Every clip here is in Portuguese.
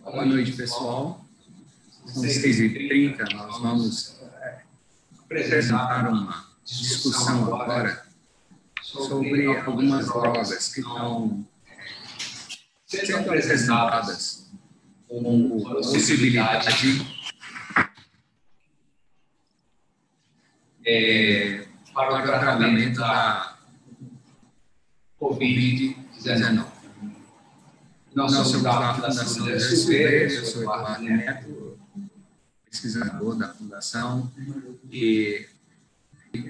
Boa noite, pessoal. São 6h30, nós vamos apresentar uma discussão agora sobre algumas drogas que estão sendo apresentadas como possibilidade para o tratamento da Covid-19. Nós somos da Fundação José Silveira, eu sou Eduardo Neto, pesquisador da Fundação, e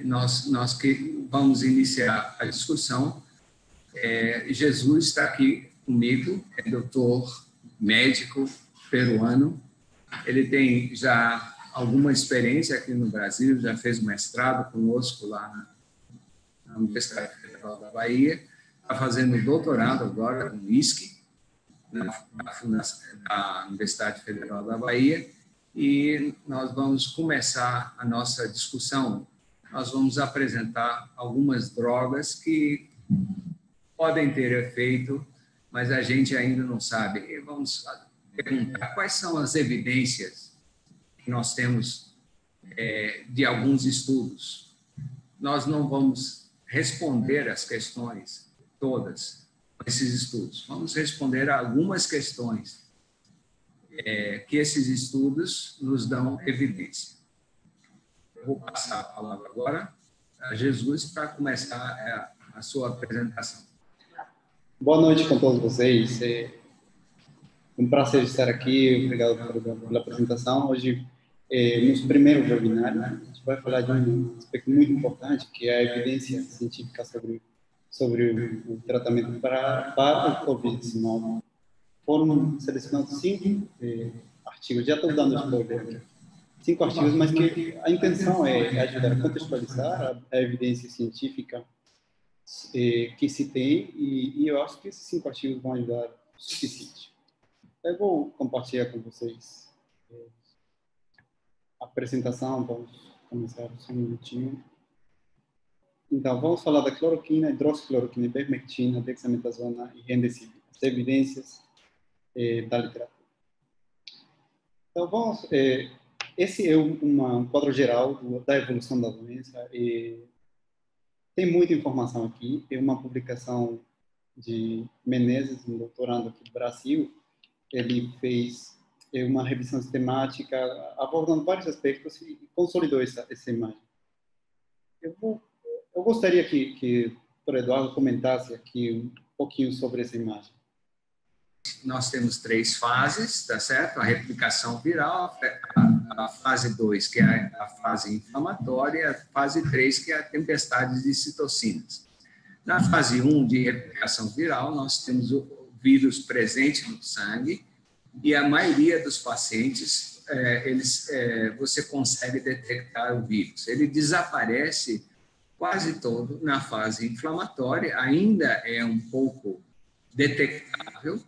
nós que vamos iniciar a discussão. Jesus está aqui comigo, é doutor médico peruano, ele tem já alguma experiência aqui no Brasil, já fez mestrado conosco lá na Universidade Federal da Bahia, está fazendo doutorado agora no ISC, da Universidade Federal da Bahia, e nós vamos começar a nossa discussão. Nós vamos apresentar algumas drogas que podem ter efeito, mas a gente ainda não sabe. E vamos perguntar quais são as evidências que nós temos de alguns estudos. Nós não vamos responder as questões todas esses estudos. Vamos responder a algumas questões que esses estudos nos dão evidência. Eu vou passar a palavra agora a Jesus para começar a sua apresentação. Boa noite com todos vocês. É um prazer estar aqui. Obrigado pela apresentação. Hoje, nosso primeiro webinar, a gente vai falar de um aspecto muito importante, que é a evidência científica sobre o tratamento para o Covid-19. Foram selecionados 5 artigos, já estou dando spoiler aqui, 5 artigos, mas que a intenção é ajudar a contextualizar a evidência científica que se tem, e eu acho que esses 5 artigos vão ajudar o suficiente. Eu vou compartilhar com vocês a apresentação, vamos começar só um minutinho. Então, vamos falar da cloroquina, hidroxicloroquina, ivermectina, dexametasona e remdesivir, as evidências da literatura. Então, vamos... esse é um quadro geral da evolução da doença. Tem muita informação aqui. É uma publicação de Menezes, um doutorando aqui do Brasil. Ele fez uma revisão sistemática, abordando vários aspectos e consolidou essa imagem. Eu gostaria que o Dr. Eduardo comentasse aqui um pouquinho sobre essa imagem. Nós temos 3 fases, tá certo? A replicação viral, a fase 2, que é a fase inflamatória, e a fase 3, que é a tempestade de citocinas. Na fase 1 de replicação viral, nós temos o vírus presente no sangue, e a maioria dos pacientes, você consegue detectar o vírus. Ele desaparece quase todo na fase inflamatória, ainda é um pouco detectável,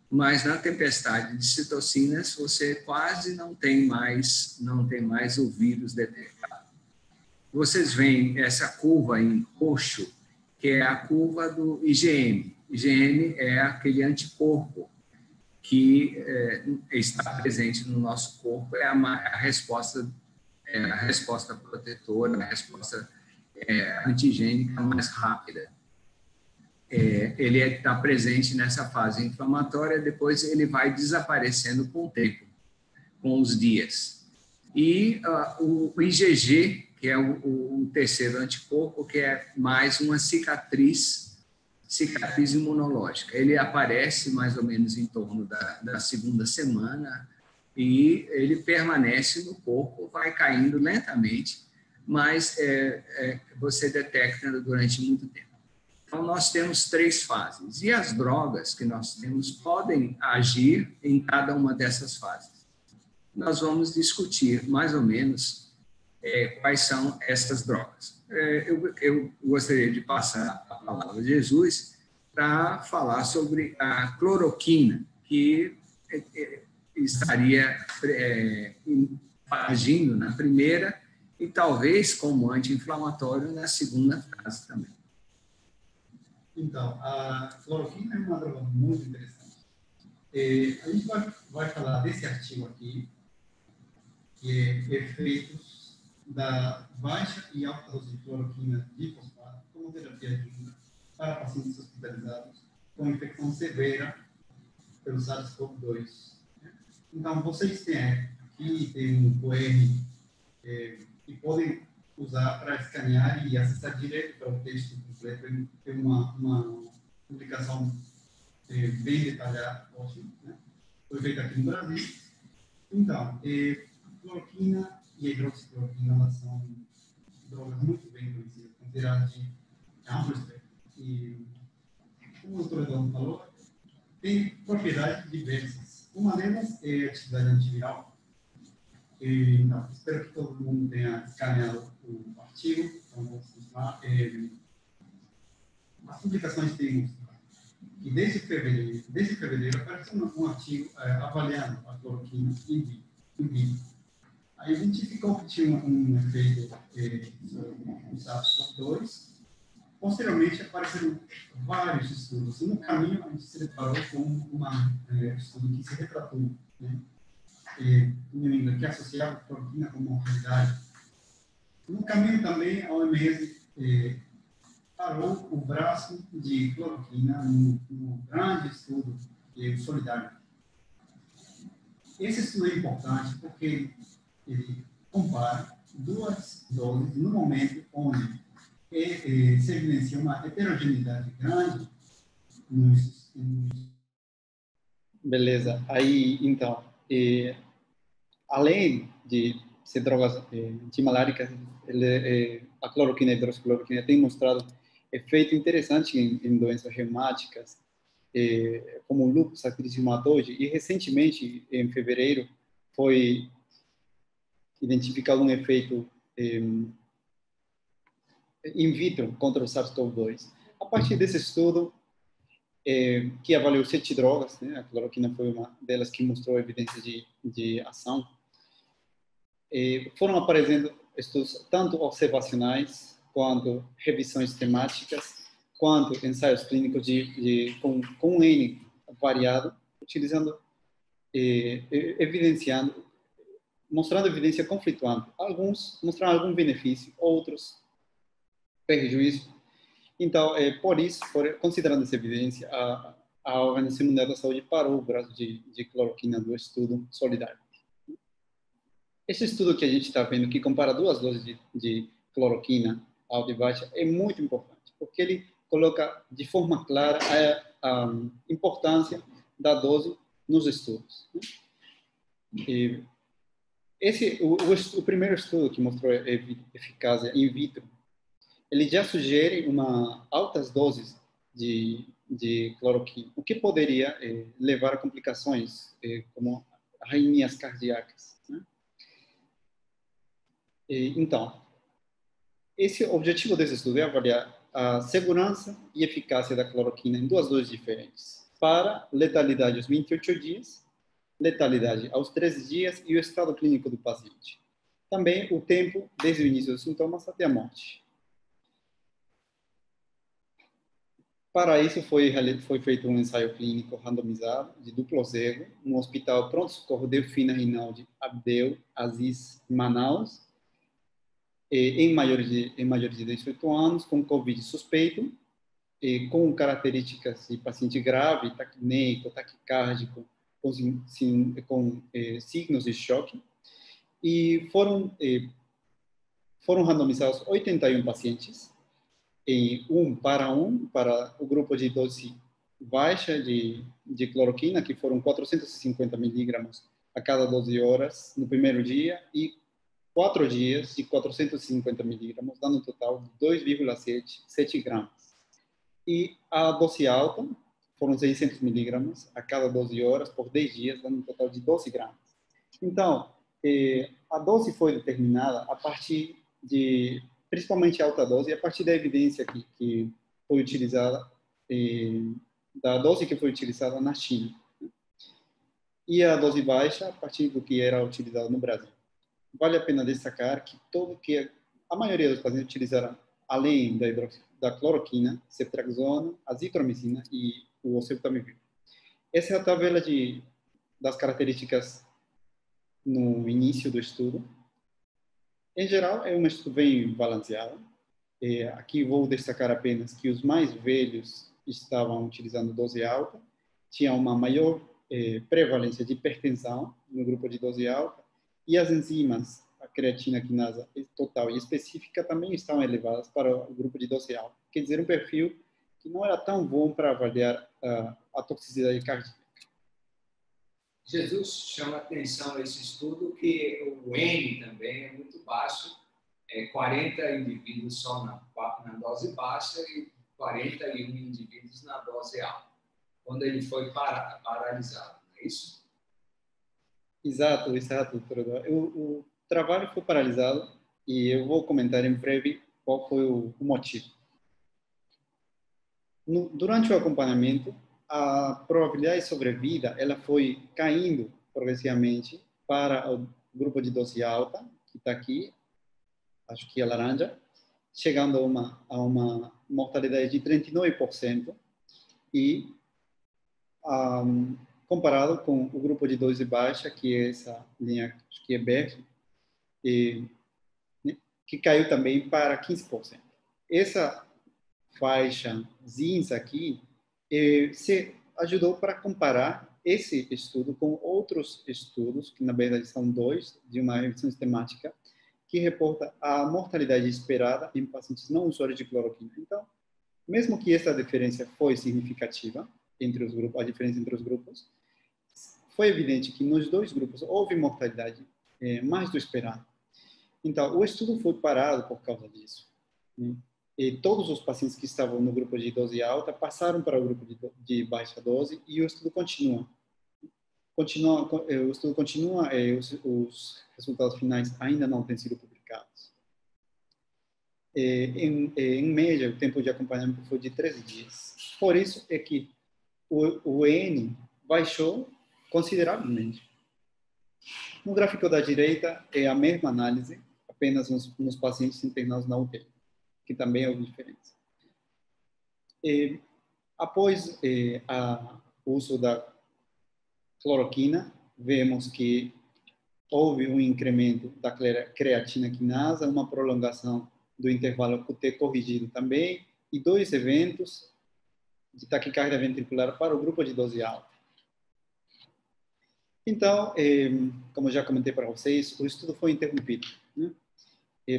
mas na tempestade de citocinas você quase não tem mais o vírus detectado. Vocês veem essa curva em roxo, que é a curva do IgM. IgM é aquele anticorpo que está presente no nosso corpo, é a resposta protetora, a resposta antigênica mais rápida. Ele está presente nessa fase inflamatória, depois ele vai desaparecendo com o tempo, com os dias. E o IgG, que é o terceiro anticorpo, que é mais uma cicatriz imunológica. Ele aparece mais ou menos em torno da segunda semana e ele permanece no corpo, vai caindo lentamente, mas você detecta durante muito tempo. Então, nós temos 3 fases. E as drogas que nós temos podem agir em cada uma dessas fases. Nós vamos discutir, mais ou menos, quais são essas drogas. Eu gostaria de passar a palavra a Jesus para falar sobre a cloroquina, que estaria agindo na primeira e talvez como anti-inflamatório na segunda fase também. Então, a cloroquina é uma droga muito interessante. A gente vai falar desse artigo aqui, que é efeitos da baixa e alta dose de cloroquina de fosfato como terapia adjunta para pacientes hospitalizados com infecção severa pelo SARS-CoV-2. Então, vocês têm aqui tem um QR que podem usar para escanear e acessar direto para o texto completo. Tem uma publicação bem detalhada, ótimo, né? Foi feita aqui no Brasil. Então, cloroquina e hidroxicloroquina, elas são drogas muito bem conhecidas, consideradas de amplo espectro. E, como o doutor Eduardo falou, tem propriedades diversas. Uma delas é a atividade antiviral. Então, espero que todo mundo tenha escaneado o artigo. Então, vamos lá. As publicações têm mostrado que desde fevereiro apareceu um artigo avaliando a cloroquina in vitro. Aí identificou que tinha um efeito sobre o SARS-CoV-2. Posteriormente, apareceram vários estudos. No caminho, a gente se deparou com um estudo que se retratou, né? Que associava a cloroquina com mortalidade. No caminho também, a OMS parou o braço de cloroquina no grande estudo solidário. Esse estudo é importante porque ele compara duas doses no momento onde se evidencia uma heterogeneidade grande nos... Beleza. Aí, então, além de ser drogas antimaláricas, a cloroquina e a hidroxicloroquina tem mostrado efeito interessante em doenças reumáticas, como lúpus, artrite reumatoide, e recentemente, em fevereiro, foi identificado um efeito in vitro contra o SARS-CoV-2. A partir desse estudo, que avaliou 7 drogas, né, a cloroquina foi uma delas que mostrou evidência de ação, foram aparecendo estudos tanto observacionais, quanto revisões temáticas, quanto ensaios clínicos com um N variado, utilizando, evidenciando, mostrando evidência conflituante. Alguns mostrando algum benefício, outros prejuízo. Então, por isso, considerando essa evidência, a Organização Mundial da Saúde parou o braço de cloroquina do estudo solidário. Esse estudo que a gente está vendo, que compara duas doses de cloroquina alta e baixa, é muito importante, porque ele coloca de forma clara a importância da dose nos estudos. E o primeiro estudo que mostrou eficácia in vitro, ele já sugere altas doses de cloroquina, o que poderia levar a complicações como arritmias cardíacas, né? Então, o objetivo desse estudo é avaliar a segurança e eficácia da cloroquina em duas doses diferentes, para letalidade aos 28 dias, letalidade aos 13 dias e o estado clínico do paciente. Também o tempo desde o início dos sintomas até a morte. Para isso, foi feito um ensaio clínico randomizado de duplo cego no Hospital Pronto-Socorro Delfina Rinaldi Abdel Aziz, Manaus, em maiores de 18 anos, com Covid suspeito, com características de paciente grave, taquineico, taquicárdico, com signos de choque. E foram randomizados 81 pacientes, para o grupo de dose baixa de cloroquina, que foram 450 miligramas a cada 12 horas no primeiro dia, e 4 dias de 450 miligramas, dando um total de 2,7 gramas. E a dose alta foram 600 miligramas a cada 12 horas por 10 dias, dando um total de 12 gramas. Então, a dose foi determinada a partir principalmente a alta dose, a partir da evidência que foi utilizada, da dose que foi utilizada na China. E a dose baixa, a partir do que era utilizado no Brasil. Vale a pena destacar que a maioria dos pacientes utilizaram, além da cloroquina, ceftriaxona, azitromicina e o oseltamivir. Essa é a tabela de das características no início do estudo. Em geral, é um estudo bem balanceado. Aqui vou destacar apenas que os mais velhos estavam utilizando dose alta, tinha uma maior prevalência de hipertensão no grupo de dose alta, e as enzimas, a creatina quinasa total e específica, também estão elevadas para o grupo de dose alta. Quer dizer, um perfil que não era tão bom para avaliar a toxicidade cardíaca. Jesus chama atenção esse estudo que o N também é muito baixo, 40 indivíduos só na dose baixa e 41 indivíduos na dose alta, quando ele foi paralisado, não é isso? Exato, doutor. O trabalho foi paralisado e eu vou comentar em breve qual foi o motivo. Durante o acompanhamento, a probabilidade de sobrevida ela foi caindo progressivamente para o grupo de dose alta, que está aqui, acho que é laranja, chegando a uma mortalidade de 39%, e comparado com o grupo de dose baixa, que é essa linha, acho que é verde, que caiu também para 15%. Essa faixa cinza aqui se ajudou para comparar esse estudo com outros estudos, que na verdade são dois, de uma revisão sistemática, que reporta a mortalidade esperada em pacientes não usuários de cloroquina. Então, mesmo que essa diferença foi significativa entre os grupos, a diferença entre os grupos, foi evidente que nos dois grupos houve mortalidade mais do esperado. Então, o estudo foi parado por causa disso, né? E todos os pacientes que estavam no grupo de dose alta passaram para o grupo de baixa dose e o estudo continua. O estudo continua, os resultados finais ainda não têm sido publicados. Em média, o tempo de acompanhamento foi de 13 dias. Por isso é que o N baixou consideravelmente. No gráfico da direita é a mesma análise, apenas nos pacientes internados na UTI, que também houve diferença. Após o uso da cloroquina, vemos que houve um incremento da creatina quinasa, uma prolongação do intervalo QT corrigido também, e 2 eventos de taquicardia ventricular para o grupo de dose alta. Então, como já comentei para vocês, o estudo foi interrompido, né,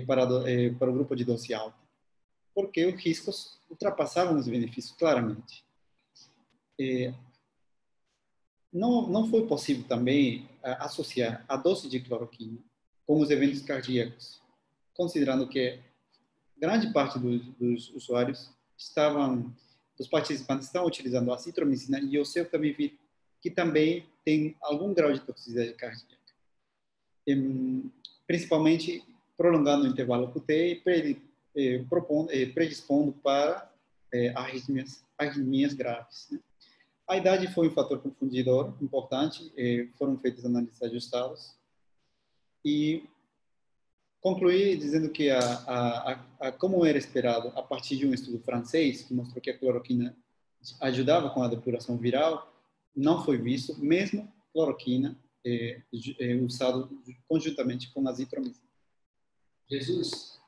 para o grupo de dose alta, porque os riscos ultrapassavam os benefícios claramente. Não foi possível também associar a dose de cloroquina com os eventos cardíacos, considerando que grande parte dos usuários dos participantes estão utilizando a azitromicina e o oseltamivir, que também tem algum grau de toxicidade cardíaca, principalmente prolongando o intervalo QT e predispondo para arritmias graves, né? A idade foi um fator confundidor importante, foram feitas análises ajustadas, e concluí dizendo que, como era esperado, a partir de um estudo francês, que mostrou que a cloroquina ajudava com a depuração viral, não foi visto, mesmo cloroquina usado conjuntamente com azitromicina. Jesus,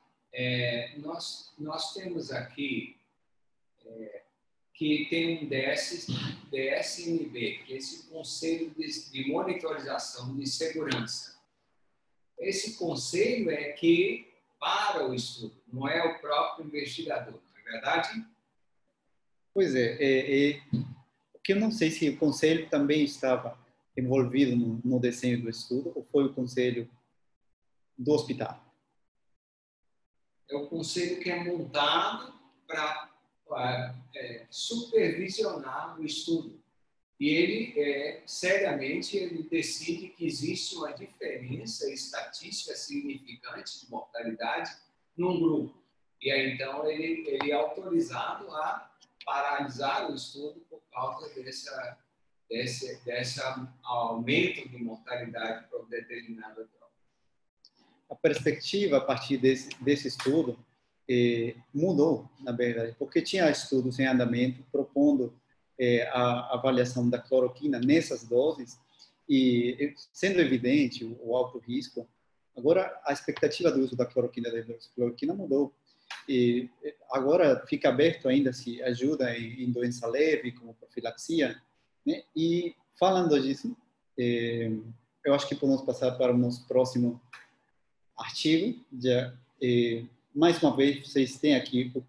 nós temos aqui que tem um DSMB, que é esse Conselho de Monitorização de Segurança. Esse conselho é que para o estudo, não é o próprio investigador, não é verdade? Pois é, que eu não sei se o conselho também estava envolvido no desenho do estudo, ou foi o conselho do hospital? É o conselho que é montado para supervisionar o estudo. E ele, seriamente, ele decide que existe uma diferença estatística significante de mortalidade num grupo. E aí, então, ele é autorizado a paralisar o estudo por causa desse aumento de mortalidade por determinada droga. A perspectiva a partir desse estudo mudou, na verdade, porque tinha estudos em andamento propondo a avaliação da cloroquina nessas doses, e sendo evidente o alto risco, agora a expectativa do uso da cloroquina, da hidroxicloroquina mudou. E agora fica aberto ainda se ajuda em doença leve, como profilaxia, né? E falando disso, eu acho que podemos passar para o nosso próximo artigo. Mais uma vez, vocês têm aqui o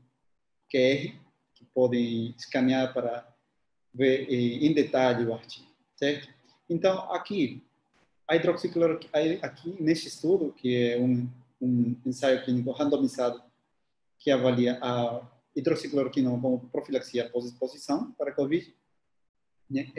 QR, que podem escanear para ver em detalhe o artigo, certo? Então, aqui, a hidroxicloroquina, aqui neste estudo, que é um ensaio clínico randomizado, que avalia a hidroxicloroquina como profilaxia após exposição para a COVID, né?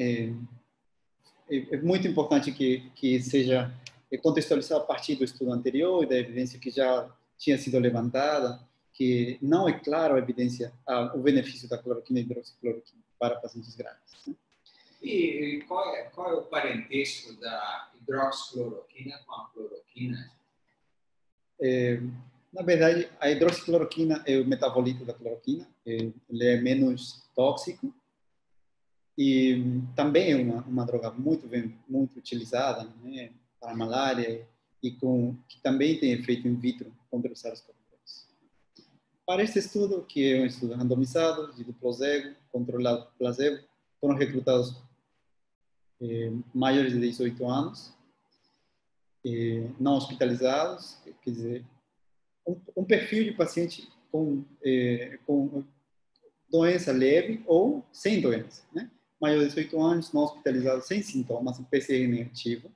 É muito importante que seja contextualizado a partir do estudo anterior e da evidência que já tinha sido levantada, que não é claro a evidência, o benefício da cloroquina e hidroxicloroquina para pacientes graves, né? E qual é o parentesco da hidroxicloroquina com a cloroquina? Na verdade, a hidroxicloroquina é o metabolito da cloroquina, ele é menos tóxico e também é uma droga muito utilizada, né, para a malária e que também tem efeito in vitro contra o SARS-CoV-2. Para este estudo, que é um estudo randomizado, de duplo cego, controlado por placebo, foram recrutados maiores de 18 anos, não hospitalizados, quer dizer, um perfil de paciente com doença leve ou sem doença, né? Maior de 18 anos, não hospitalizado, sem sintomas, PCR negativo.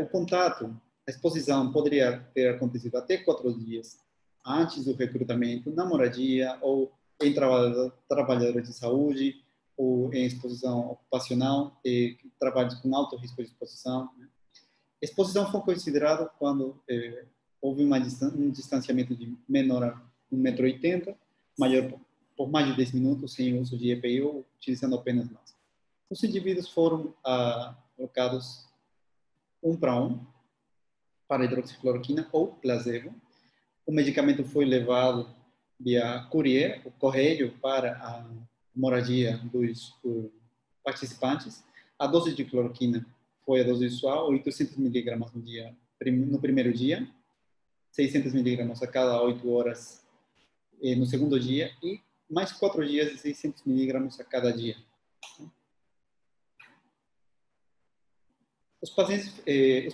O contato, a exposição poderia ter acontecido até 4 dias antes do recrutamento, na moradia ou em trabalhadores de saúde ou em exposição ocupacional e trabalhos com alto risco de exposição, né? Exposição foi considerada quando houve um distanciamento de menor a 1,80 m, maior por mais de 10 minutos, sem uso de EPI ou utilizando apenas máscara. Os indivíduos foram alocados 1 para 1 para hidroxicloroquina ou placebo. O medicamento foi levado via courier, o correio, para a moradia dos participantes. A dose de cloroquina foi a dose usual, 800 mg no primeiro dia, 600 mg a cada 8 horas no segundo dia e mais 4 dias de 600 mg a cada dia. Os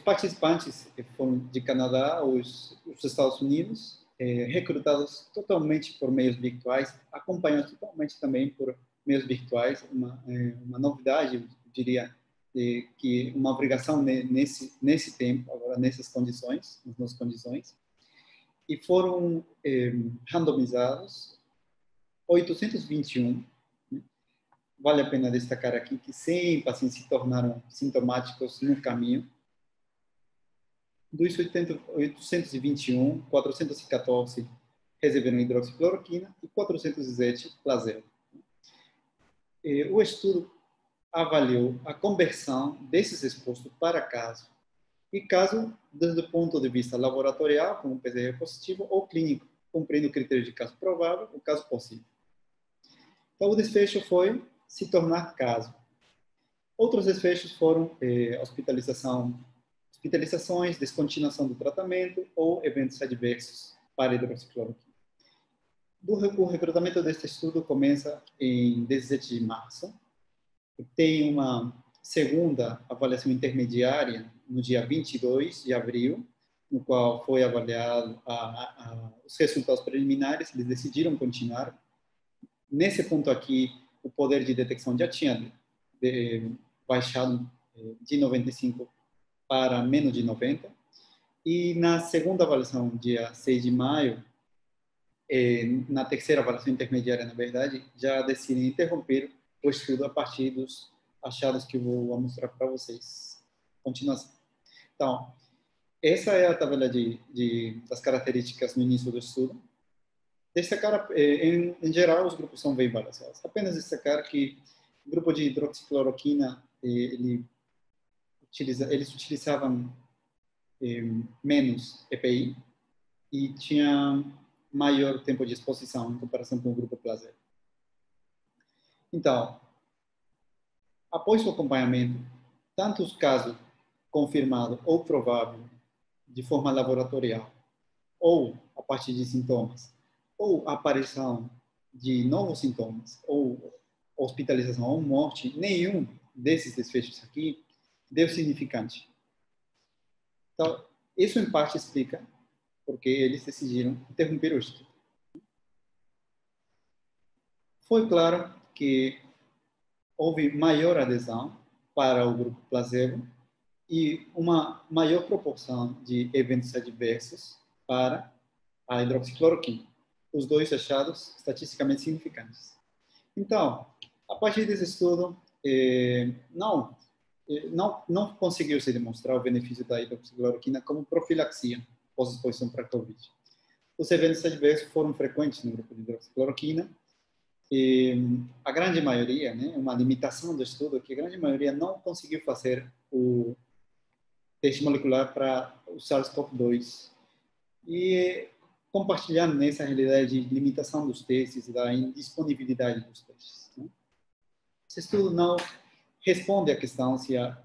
participantes foram de Canadá, os Estados Unidos, recrutados totalmente por meios virtuais, acompanhados totalmente também por meios virtuais, uma novidade, eu diria, que uma obrigação nesse tempo, agora nessas condições, e foram randomizados 821. Vale a pena destacar aqui que 100 pacientes se tornaram sintomáticos no caminho. Dos 821, 414 receberam hidroxicloroquina e 407 placebo. O estudo avaliou a conversão desses expostos para caso, e caso desde o ponto de vista laboratorial, como PCR positivo, ou clínico, cumprindo o critério de caso provável ou caso possível. Então, o desfecho foi se tornar caso. Outros desfechos foram hospitalizações, descontinuação do tratamento ou eventos adversos para a hidroxicloroquina. O recrutamento deste estudo começa em 17 de março. Tem uma segunda avaliação intermediária no dia 22 de abril, no qual foi avaliado os resultados preliminares. Eles decidiram continuar. Nesse ponto aqui, o poder de detecção já tinha baixado de 95 para menos de 90. E na segunda avaliação, dia 6 de maio, na terceira avaliação intermediária, na verdade, já decidem interromper o estudo a partir dos achados que eu vou mostrar para vocês. Continuação. Então, essa é a tabela das características no início do estudo. Destacar, em geral, os grupos são bem balanceados. Apenas destacar que o grupo de hidroxicloroquina, eles utilizavam menos EPI e tinha maior tempo de exposição em comparação com o grupo placebo. Então, após o acompanhamento tanto os casos confirmados ou prováveis de forma laboratorial, ou a partir de sintomas, ou aparição de novos sintomas, ou hospitalização ou morte, nenhum desses desfechos aqui deu significante. Então, isso em parte explica porque eles decidiram interromper o estudo. Foi claro que houve maior adesão para o grupo placebo e uma maior proporção de eventos adversos para a hidroxicloroquina. Os dois achados estatisticamente significantes. Então, a partir desse estudo, não conseguiu se demonstrar o benefício da hidroxicloroquina como profilaxia pós-exposição para a Covid. Os eventos adversos foram frequentes no grupo de hidroxicloroquina e a grande maioria, né, uma limitação do estudo, que a grande maioria não conseguiu fazer o teste molecular para o SARS-CoV-2. E compartilhando nessa realidade de limitação dos testes e da indisponibilidade dos testes. Né? Esse estudo não responde à questão se a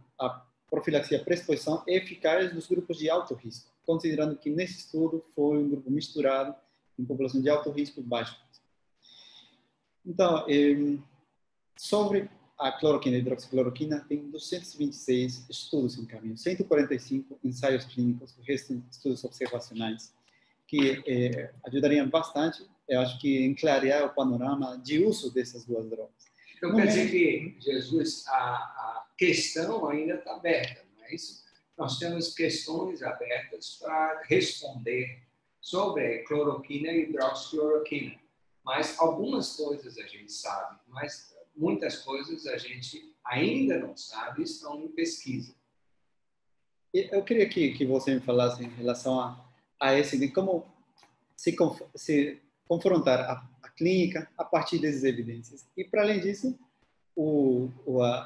profilaxia pré-exposição é eficaz nos grupos de alto risco, considerando que nesse estudo foi um grupo misturado em população de alto risco e baixo risco. Então, sobre a cloroquina e hidroxicloroquina, tem 226 estudos em caminho, 145 ensaios clínicos, o resto estudos observacionais, que ajudariam bastante, eu acho que, em clarear o panorama de uso dessas duas drogas. Então, quer dizer que, Jesus, a questão ainda está aberta, não é isso? Nós temos questões abertas para responder sobre cloroquina e hidroxicloroquina. Mas algumas coisas a gente sabe, mas muitas coisas a gente ainda não sabe e estão em pesquisa. Eu queria que você me falasse em relação a esse, de como se confrontar a clínica a partir dessas evidências. E, para além disso,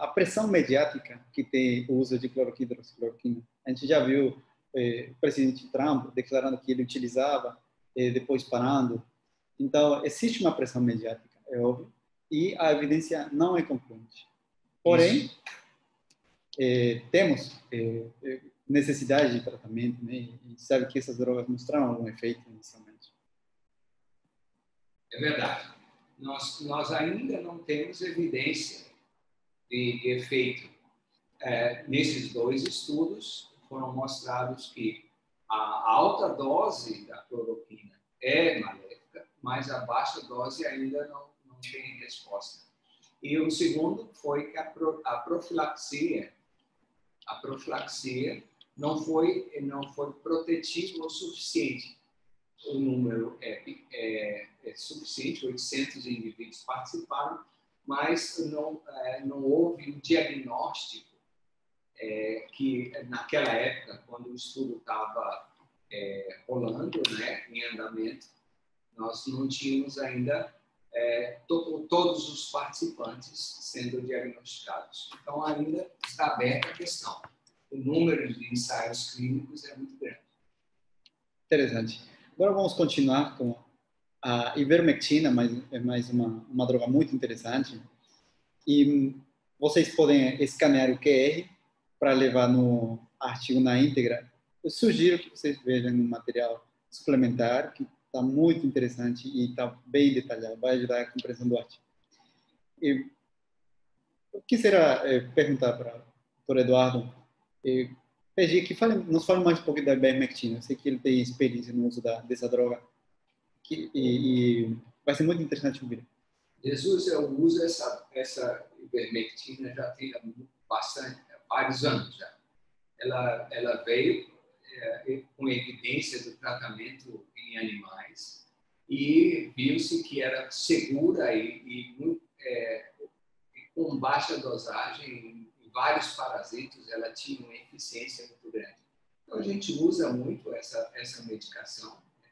a pressão mediática que tem o uso de cloroquina e hidroxicloroquina. A gente já viu o presidente Trump declarando que ele utilizava, depois parando. Então, existe uma pressão mediática, é óbvio, e a evidência não é concluinte. Porém, temos necessidade de tratamento, né? E sabe que essas drogas mostraram algum efeito inicialmente. É verdade. Nós ainda não temos evidência de efeito. Nesses dois estudos, foram mostrados que a alta dose da cloroquina é maléfica, mas a baixa dose ainda não tem resposta. E o segundo foi que a profilaxia não foi protetiva o suficiente. O número é suficiente, 800 indivíduos participaram, mas não houve um diagnóstico que, naquela época, quando o estudo estava rolando, né, em andamento, nós não tínhamos ainda todos os participantes sendo diagnosticados. Então, ainda está aberta a questão. O número de ensaios clínicos é muito grande. Interessante. Agora vamos continuar com a ivermectina, mas é mais uma droga muito interessante. E vocês podem escanear o QR para levar no artigo na íntegra. Eu sugiro que vocês vejam no material suplementar, que está muito interessante e está bem detalhado, vai ajudar a compreensão do artigo. E eu quisiera perguntar para o doutor Eduardo, pedir que nos fale mais um pouco da ivermectina. Eu sei que ele tem experiência no uso dessa droga e vai ser muito interessante ouvir. Jesus, eu uso essa ivermectina já tem vários anos já. Ela veio com evidência do tratamento em animais e viu-se que era segura e com baixa dosagem em vários parasitos, ela tinha uma eficiência muito grande. Então, a gente usa muito essa medicação, né,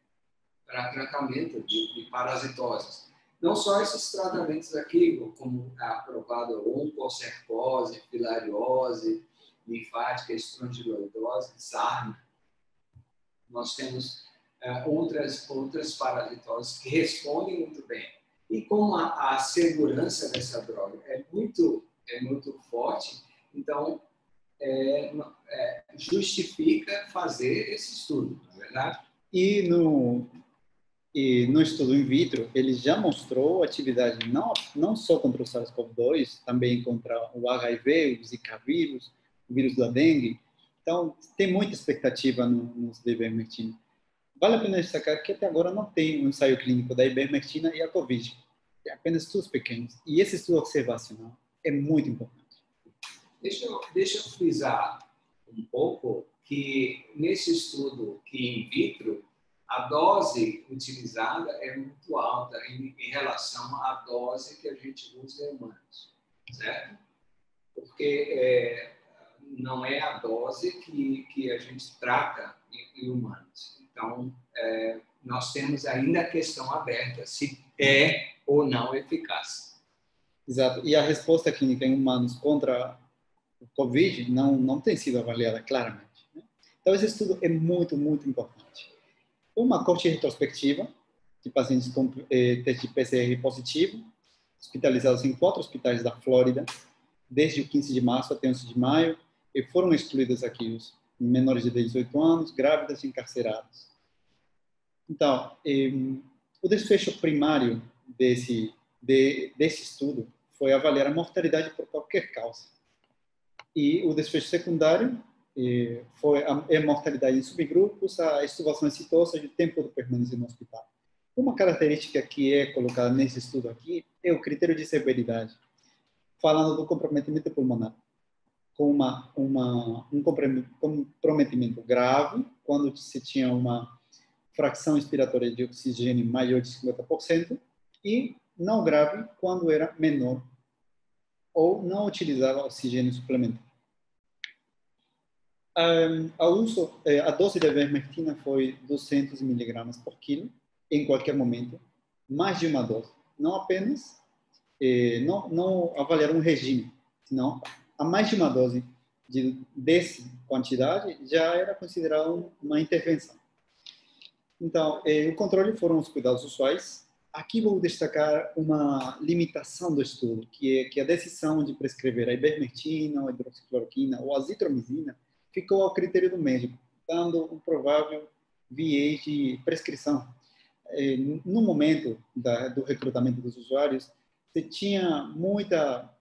para tratamento de parasitoses. Não só esses tratamentos aqui, como aprovado oncocercose, filariose, linfática, estrongiloidose, sarna. Nós temos outras parasitoses que respondem muito bem. E como a segurança dessa droga é muito forte, então justifica fazer esse estudo, não é verdade? E no estudo in vitro, ele já mostrou atividade não só contra o SARS-CoV-2, também contra o HIV, o Zika vírus, o vírus da dengue. Então, tem muita expectativa no uso da ivermectina. Vale a pena destacar que até agora não tem um ensaio clínico da ivermectina e a Covid. Tem apenas estudos pequenos. E esse estudo observacional é muito importante. Deixa eu frisar um pouco que nesse estudo que in vitro, a dose utilizada é muito alta em relação à dose que a gente usa em humanos, certo? Porque não é a dose que a gente trata em humanos. Então, nós temos ainda a questão aberta se é ou não eficaz. Exato. E a resposta clínica em humanos contra o COVID não tem sido avaliada claramente, né? Então, esse estudo é muito, muito importante. Uma corte retrospectiva de pacientes com teste de PCR positivo, hospitalizados em 4 hospitais da Flórida, desde o 15 de março até 11 de maio, e foram excluídos aqui os menores de 18 anos, grávidas e encarcerados. Então, o desfecho primário desse estudo foi avaliar a mortalidade por qualquer causa. E o desfecho secundário foi a mortalidade em subgrupos, a extubação exitosa e o tempo de permanência no hospital. Uma característica que é colocada nesse estudo aqui é o critério de severidade, falando do comprometimento pulmonar, com um comprometimento grave, quando se tinha uma fração expiratória de oxigênio maior de 50%, e não grave quando era menor ou não utilizava oxigênio suplementar. A dose de ivermectina foi 200 miligramas por quilo, em qualquer momento, mais de uma dose. Não apenas, não avaliar um regime, senão a mais de uma dose dessa quantidade já era considerado uma intervenção. Então, o controle foram os cuidados usuais. Aqui vou destacar uma limitação do estudo, que a decisão de prescrever a ivermectina, a hidroxicloroquina ou a azitromicina ficou ao critério do médico, dando um provável viés de prescrição. No momento do recrutamento dos usuários, se tinha muita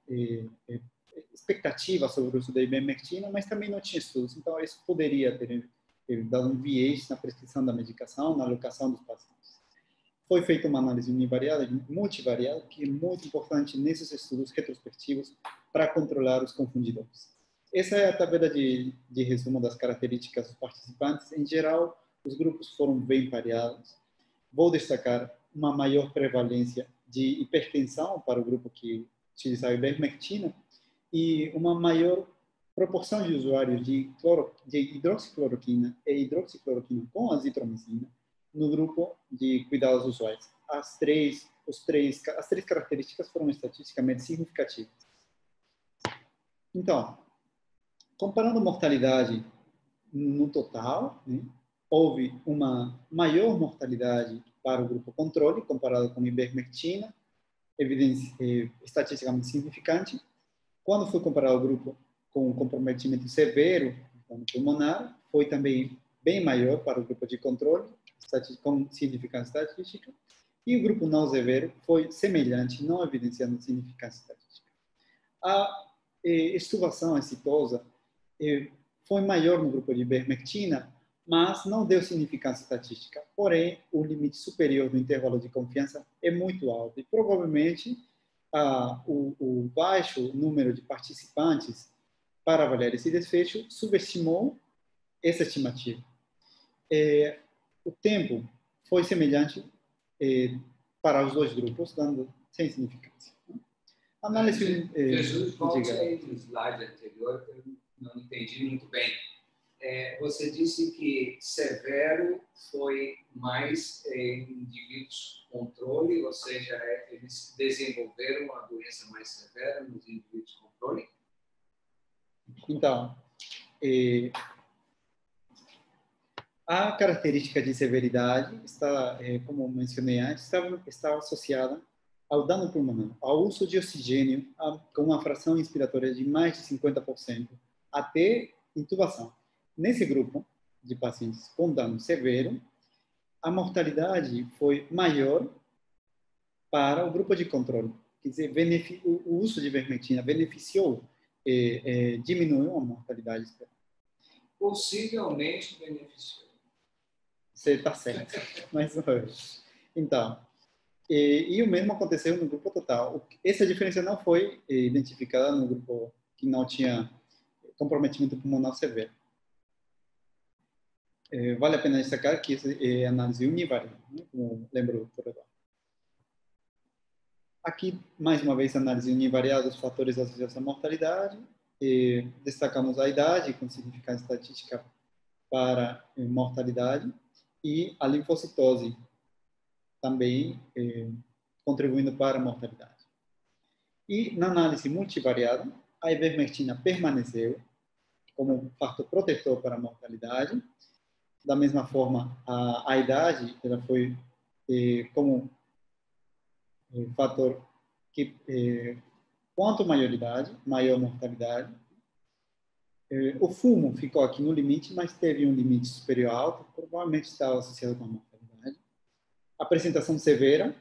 expectativa sobre o uso da ivermectina, mas também não tinha estudos. Então, isso poderia ter dado um viés na prescrição da medicação, na alocação dos pacientes. Foi feita uma análise univariada e multivariada, que é muito importante nesses estudos retrospectivos para controlar os confundidores. Essa é a tabela de resumo das características dos participantes. Em geral, os grupos foram bem pareados. Vou destacar uma maior prevalência de hipertensão para o grupo que utilizava ivermectina e uma maior proporção de usuários de hidroxicloroquina e hidroxicloroquina com azitromicina no grupo de cuidados usuais. As três características foram estatisticamente significativas. Então, comparando a mortalidade no total, né, houve uma maior mortalidade para o grupo controle, comparado com ivermectina, estatisticamente significante. Quando foi comparado ao grupo com comprometimento severo pulmonar, foi também bem maior para o grupo de controle, com significância estatística, e o grupo não severo foi semelhante, não evidenciando significância estatística. A extubação exitosa foi maior no grupo de ivermectina, mas não deu significância estatística. Porém, o limite superior do intervalo de confiança é muito alto e provavelmente o baixo número de participantes para avaliar esse desfecho subestimou essa estimativa. O tempo foi semelhante para os dois grupos, dando sem significância. Análise. Jesus, volte aí no slide anterior, que eu não entendi muito bem. Você disse que severo foi mais em indivíduos controle, ou seja, eles desenvolveram a doença mais severa nos indivíduos controle? Então, a característica de severidade está, como mencionei antes, está associada ao dano pulmonar, ao uso de oxigênio com uma fração inspiratória de mais de 50%, até intubação. Nesse grupo de pacientes com dano severo, a mortalidade foi maior para o grupo de controle. Quer dizer, o uso de ivermectina beneficiou, diminuiu a mortalidade esperada. Possivelmente beneficiou. Você está certo. Mas, então, e o mesmo aconteceu no grupo total. Essa diferença não foi identificada no grupo que não tinha comprometimento pulmonar severo. Vale a pena destacar que essa é análise univariada, né? Como lembra o doutor Eduardo. Aqui, mais uma vez, análise univariada dos fatores associados à mortalidade. Destacamos a idade, com significado estatística para mortalidade, e a linfocitose, também contribuindo para a mortalidade. E na análise multivariada, a ivermectina permaneceu como fator protetor para a mortalidade. Da mesma forma, a idade ela foi como fator que, quanto maior idade, maior mortalidade. O fumo ficou aqui no limite, mas teve um limite superior alto, provavelmente estava associado com a mortalidade. A apresentação severa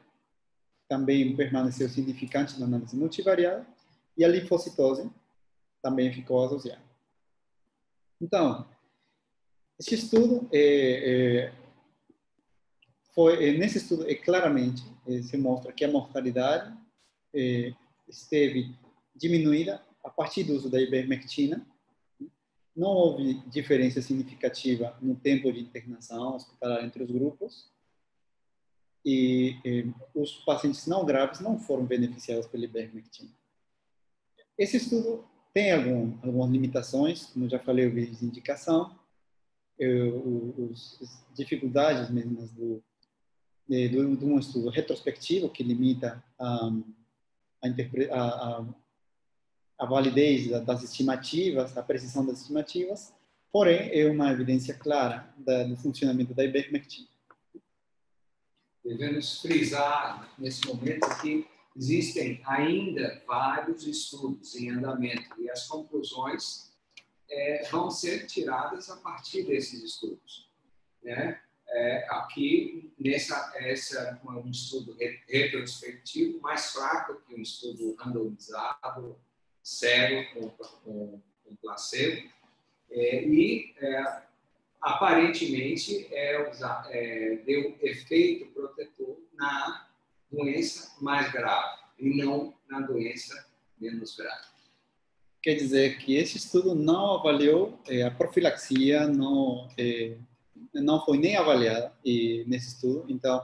também permaneceu significante na análise multivariada, e a linfocitose também ficou associada. Então, esse estudo nesse estudo claramente se mostra que a mortalidade esteve diminuída a partir do uso da ivermectina. Não houve diferença significativa no tempo de internação hospitalar entre os grupos, e os pacientes não graves não foram beneficiados pela ivermectina. Esse estudo tem algumas limitações, como já falei, o vídeo de indicação, as dificuldades mesmo de um estudo retrospectivo que limita a validez das estimativas, a precisão das estimativas, porém é uma evidência clara do funcionamento da ivermectina. Devemos frisar nesse momento que existem ainda vários estudos em andamento e as conclusões vão ser tiradas a partir desses estudos, né? Aqui, essa é um estudo retrospectivo mais fraco que um estudo randomizado, cego, com placebo, aparentemente deu efeito protetor na doença mais grave e não na doença menos grave. Quer dizer que esse estudo não avaliou a profilaxia, não foi nem avaliada nesse estudo, então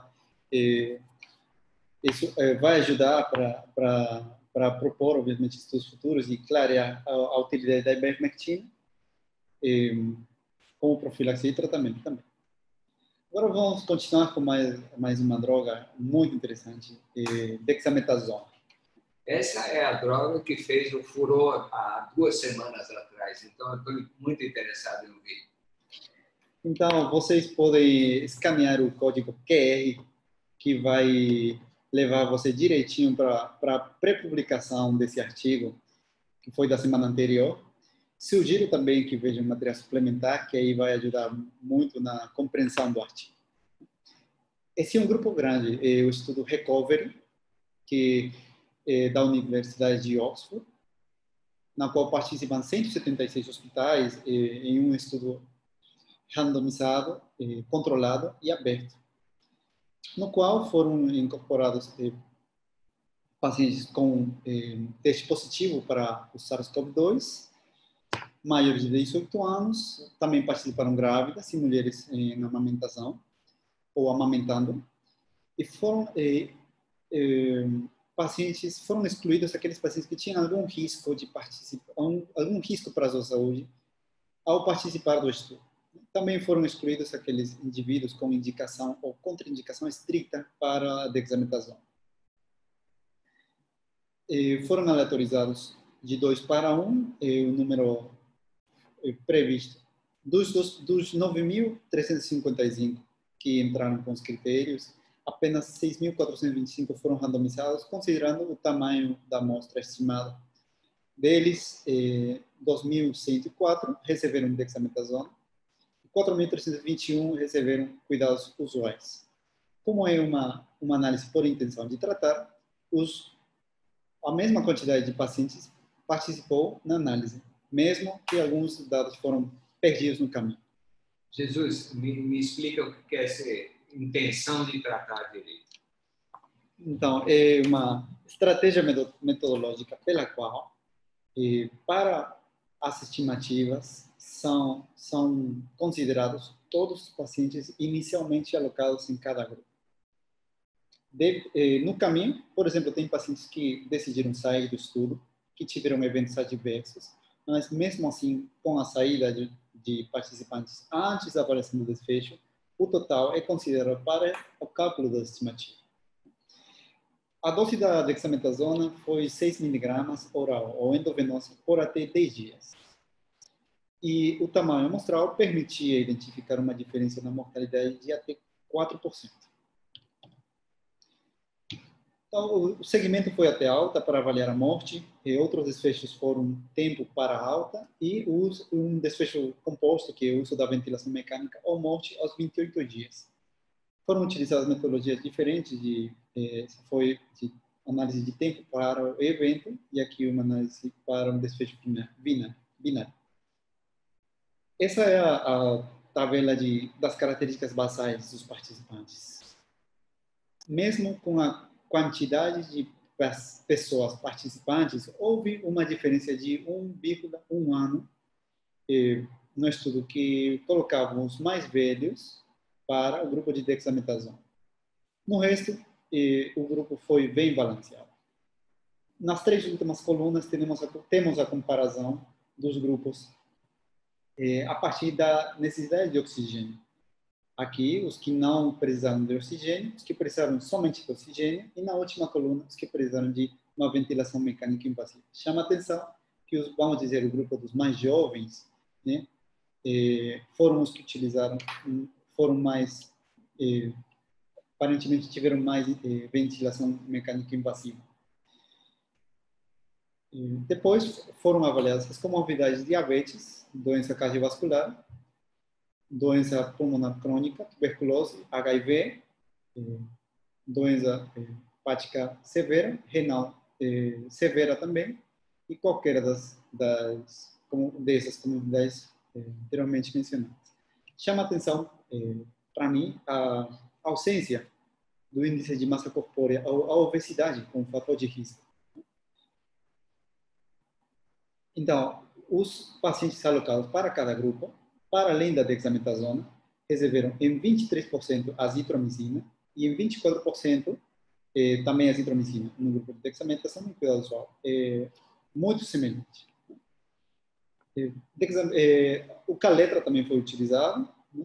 isso vai ajudar para propor, obviamente, estudos futuros e clarear a utilidade da ivermectina como profilaxia e tratamento também. Agora vamos continuar com mais uma droga muito interessante, dexametasona. Essa é a droga que fez o furor há 2 semanas atrás, então eu estou muito interessado em ouvir. Então, vocês podem escanear o código QR, que vai levar você direitinho para a pré-publicação desse artigo, que foi da semana anterior. Sugiro também que vejam material suplementar, que aí vai ajudar muito na compreensão do artigo. Esse é um grupo grande, o estudo Recovery, que é da Universidade de Oxford, na qual participam 176 hospitais em um estudo randomizado, controlado e aberto, no qual foram incorporados pacientes com teste positivo para o SARS-CoV-2, maiores de 18 anos, também participaram grávidas e mulheres em amamentação ou amamentando, e foram foram excluídos aqueles pacientes que tinham algum risco de participar, algum risco para a sua saúde ao participar do estudo. Também foram excluídos aqueles indivíduos com indicação ou contraindicação estrita para a dexametasona. Foram aleatorizados de 2 para 1, o número previsto. Dos 9.355 que entraram com os critérios, apenas 6.425 foram randomizados, considerando o tamanho da amostra estimada. Deles, 2.104 receberam dexametasona, 4.321 receberam cuidados usuais. Como é uma análise por intenção de tratar, a mesma quantidade de pacientes participou na análise, mesmo que alguns dados foram perdidos no caminho. Jesus, me explica o que é essa intenção de tratar direito. Então, é uma estratégia metodológica pela qual, para as estimativas, são considerados todos os pacientes inicialmente alocados em cada grupo. No caminho, por exemplo, tem pacientes que decidiram sair do estudo, que tiveram eventos adversos, mas mesmo assim, com a saída de participantes antes da avaliação do desfecho, o total é considerado para o cálculo da estimativa. A dose da dexametasona foi 6 mg oral ou endovenosa por até 10 dias. E o tamanho amostral permitia identificar uma diferença na mortalidade de até 4%. Então, o segmento foi até alta para avaliar a morte, e outros desfechos foram tempo para alta e um desfecho composto, que é o uso da ventilação mecânica ou morte aos 28 dias. Foram utilizadas metodologias diferentes, foi de análise de tempo para o evento e aqui uma análise para um desfecho binário. Essa é a tabela das características basais dos participantes. Mesmo com a quantidade de pessoas participantes, houve uma diferença de 1,1 ano no estudo que colocava os mais velhos para o grupo de dexametasona. No resto, o grupo foi bem balanceado. Nas 3 últimas colunas, temos a comparação dos grupos a partir da necessidade de oxigênio. Aqui, os que não precisaram de oxigênio, os que precisaram somente de oxigênio, e na última coluna, os que precisaram de uma ventilação mecânica invasiva. Chama a atenção que, vamos dizer, o grupo dos mais jovens, né, foram os que utilizaram, foram mais, aparentemente tiveram mais ventilação mecânica invasiva. Depois foram avaliadas as comorbidades de diabetes, doença cardiovascular, doença pulmonar crônica, tuberculose, HIV, doença hepática severa, renal severa também, e qualquer dessas comorbidades anteriormente mencionadas. Chama a atenção, para mim, a ausência do índice de massa corpórea ou a obesidade como fator de risco. Então, os pacientes alocados para cada grupo, para além da dexametasona, receberam em 23% azitromicina e em 24% também azitromicina no grupo de dexametasona e cuidado usual. Muito semelhante. O caletra também foi utilizado, né?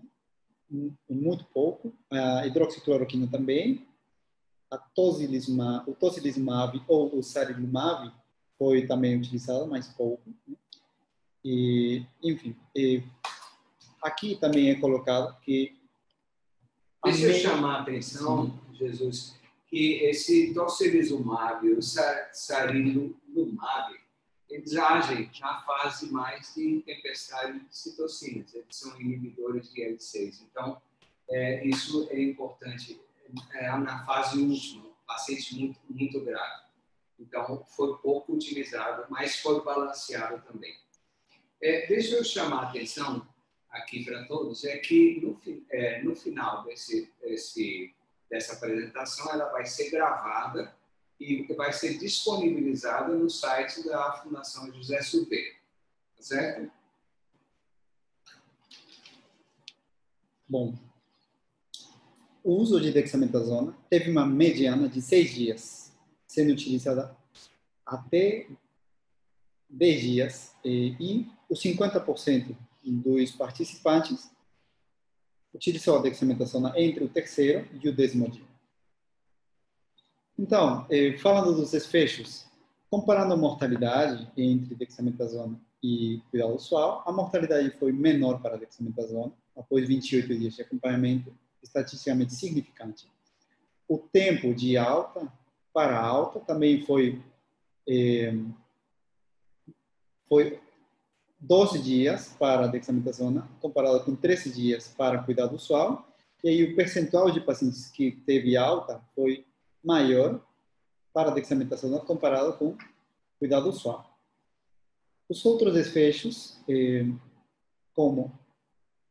Muito pouco. A hidroxicloroquina também. O tocilizumab ou o sarilumab foi também utilizado, mas pouco. Né? E, enfim, aqui também é colocado que... Deixa eu chamar a atenção, Jesus, que esse tocilizumab e o sarilumab, eles agem na fase mais de tempestade de citocinas, eles são inibidores de L6. Então, isso é importante na fase última, paciente muito, muito grave. Então, foi pouco utilizado, mas foi balanceado também. Deixa eu chamar a atenção aqui para todos, é que no final dessa apresentação, ela vai ser gravada e vai ser disponibilizada no site da Fundação José Silveira. Tá certo? Bom, o uso de dexametasona teve uma mediana de 6 dias, sendo utilizada até 10 dias, e os 50% dos participantes utilizou a dexametasona entre o 3º e o 10º dia. Então, falando dos desfechos, comparando a mortalidade entre dexametasona e cuidado usual, a mortalidade foi menor para a dexametasona, após 28 dias de acompanhamento, estatisticamente significante. O tempo de alta para alta também foi foi 12 dias para a dexametasona, comparado com 13 dias para cuidado usual. E aí o percentual de pacientes que teve alta foi maior para a dexametasona comparado com cuidado usual. Os outros desfechos, como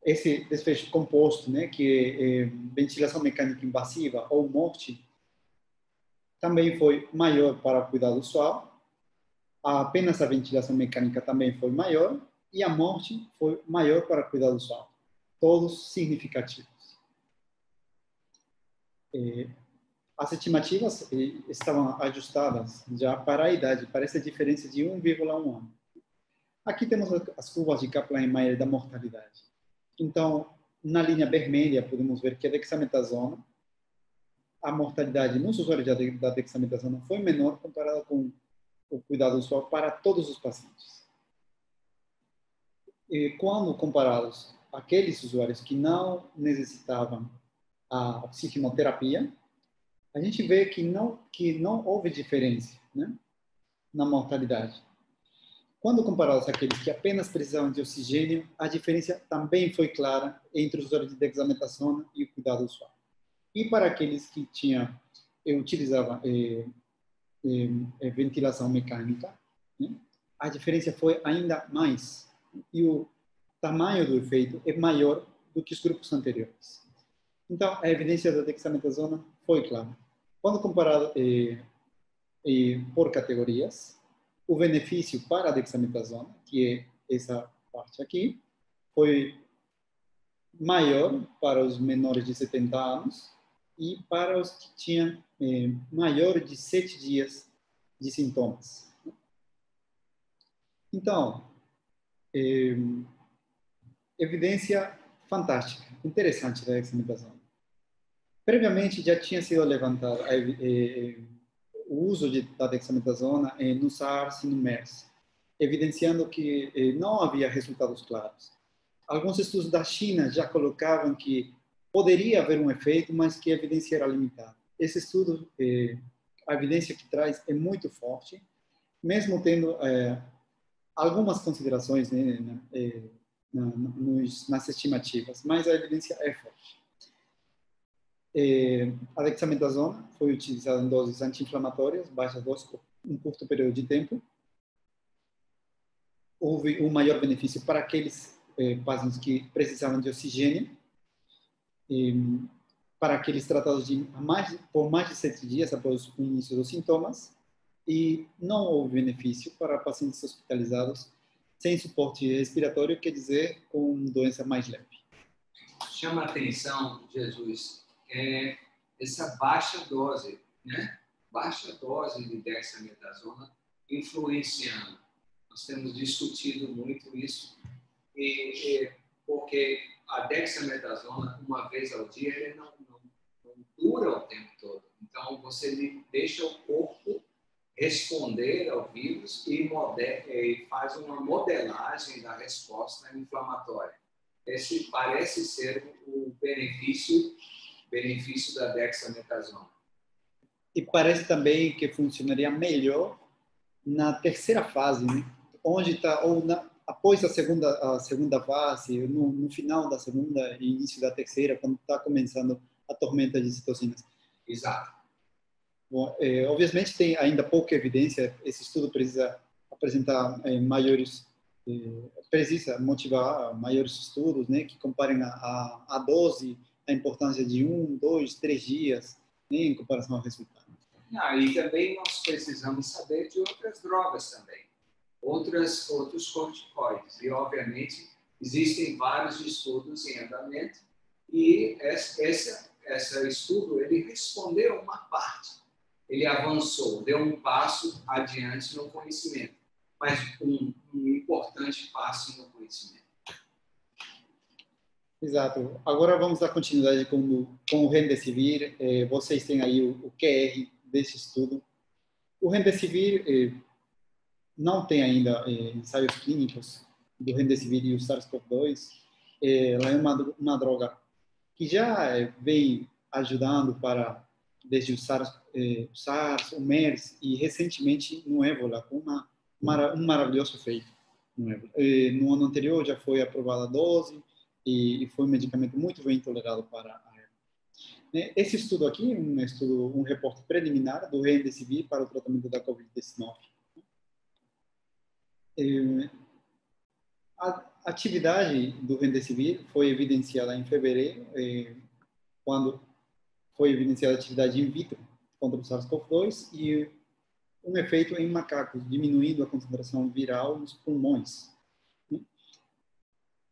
esse desfecho composto, né, que é ventilação mecânica invasiva ou morte, também foi maior para o cuidado usual. Apenas a ventilação mecânica também foi maior e a morte foi maior para o cuidado usual. Todos significativos. As estimativas estavam ajustadas já para a idade, para essa diferença de 1,1 ano. Aqui temos as curvas de Kaplan-Meier da mortalidade. Então, na linha vermelha, podemos ver que a dexametasona, a mortalidade nos usuários da dexametasona foi menor comparada com o cuidado usual para todos os pacientes. E quando comparados aqueles usuários que não necessitavam a oxigenoterapia, a gente vê que não houve diferença, né, na mortalidade. Quando comparados àqueles que apenas precisavam de oxigênio, a diferença também foi clara entre os usuários de dexametasona e o cuidado usual. E para aqueles que utilizavam ventilação mecânica, né, a diferença foi ainda mais. E o tamanho do efeito é maior do que os grupos anteriores. Então, a evidência da dexametasona foi clara. Quando comparado por categorias, o benefício para a dexametasona, que é essa parte aqui, foi maior para os menores de 70 anos e para os que tinham maior de 7 dias de sintomas. Então, evidência fantástica, interessante da dexametasona. Previamente já tinha sido levantado o uso da dexametasona no SARS e no MERS, evidenciando que não havia resultados claros. Alguns estudos da China já colocavam que poderia haver um efeito, mas que a evidência era limitada. Esse estudo, a evidência que traz é muito forte, mesmo tendo algumas considerações, né, nas estimativas, mas a evidência é forte. A dexametasona foi utilizada em doses anti-inflamatórias, baixa dose por um curto período de tempo. Houve um maior benefício para aqueles pacientes que precisavam de oxigênio, para aqueles tratados por mais de 7 dias após o início dos sintomas, e não houve benefício para pacientes hospitalizados sem suporte respiratório, quer dizer, com doença mais leve. Chama a atenção, Jesus, essa baixa dose, né? Baixa dose de dexametasona influenciando. Nós temos discutido muito isso, porque a dexametasona, uma vez ao dia, ele não dura o tempo todo. Então, você deixa o corpo responder ao vírus e faz uma modelagem da resposta inflamatória. Esse parece ser o benefício da dexametasona. E parece também que funcionaria melhor na terceira fase, né? Onde está, após a segunda fase, no final da segunda e início da terceira, quando está começando a tormenta de citocinas. Exato. Bom, obviamente tem ainda pouca evidência, esse estudo precisa apresentar precisa motivar maiores estudos, né, que comparem a dose, a importância de 1, 2, 3 dias, né, em comparação ao resultado. E também nós precisamos saber de outras drogas também, outros corticoides. E, obviamente, existem vários estudos em andamento e esse estudo ele respondeu uma parte. Ele avançou, deu um passo adiante no conhecimento, mas um importante passo no conhecimento. Exato. Agora vamos dar continuidade com o Remdesivir. Vocês têm aí o QR desse estudo. O Remdesivir não tem ainda ensaios clínicos do Remdesivir e o SARS-CoV-2. Ela é uma droga que já vem ajudando desde o SARS, o MERS e recentemente no Ébola, com um maravilhoso efeito. No ano anterior já foi aprovada a dose e foi um medicamento muito bem tolerado para a época. Esse estudo aqui, um reporte preliminar do Remdesivir para o tratamento da Covid-19. A atividade do Remdesivir foi evidenciada em fevereiro, quando foi evidenciada a atividade in vitro contra o SARS-CoV-2 e um efeito em macacos, diminuindo a concentração viral nos pulmões.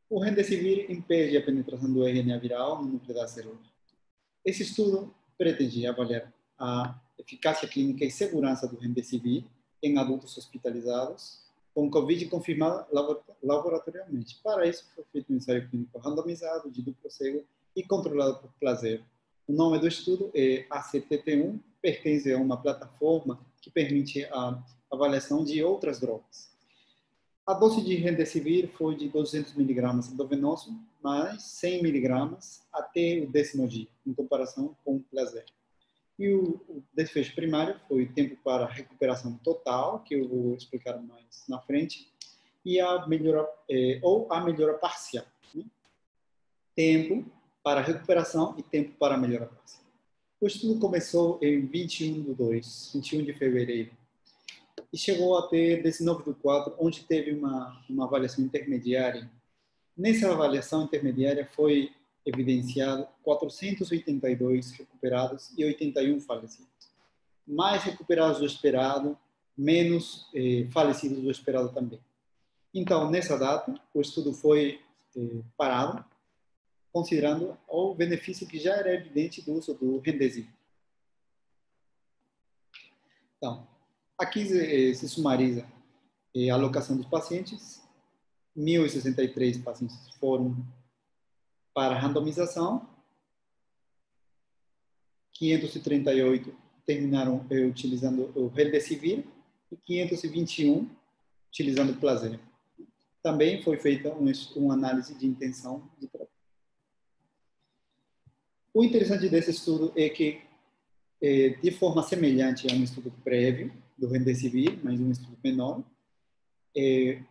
O Remdesivir impede a penetração do RNA viral no núcleo da célula. Esse estudo pretende avaliar a eficácia clínica e segurança do Remdesivir em adultos hospitalizados com Covid confirmada laboratorialmente. Para isso, foi feito um ensaio clínico randomizado, de duplo cego e controlado por placebo. O nome do estudo é ACTT1, pertence a uma plataforma que permite a avaliação de outras drogas. A dose de Remdesivir foi de 200 mg endovenoso, mais 100 mg até o 10º dia, em comparação com o placebo. E o desfecho primário foi o tempo para recuperação total, que eu vou explicar mais na frente, e a melhora, ou a melhora parcial. Tempo para recuperação e tempo para melhora parcial. O estudo começou em 21 de fevereiro, e chegou até 19/4, onde teve uma avaliação intermediária. Nessa avaliação intermediária foi evidenciado 482 recuperados e 81 falecidos. Mais recuperados do esperado, menos falecidos do esperado também. Então, nessa data, o estudo foi parado, considerando o benefício que já era evidente do uso do Remdesivir. Então, aqui se sumariza a alocação dos pacientes. 1.063 pacientes foram para randomização, 538 terminaram utilizando o Remdesivir e 521 utilizando o placebo. Também foi feita uma análise de intenção de tratamento. O interessante desse estudo é que, de forma semelhante a um estudo prévio do Remdesivir, mas um estudo menor, é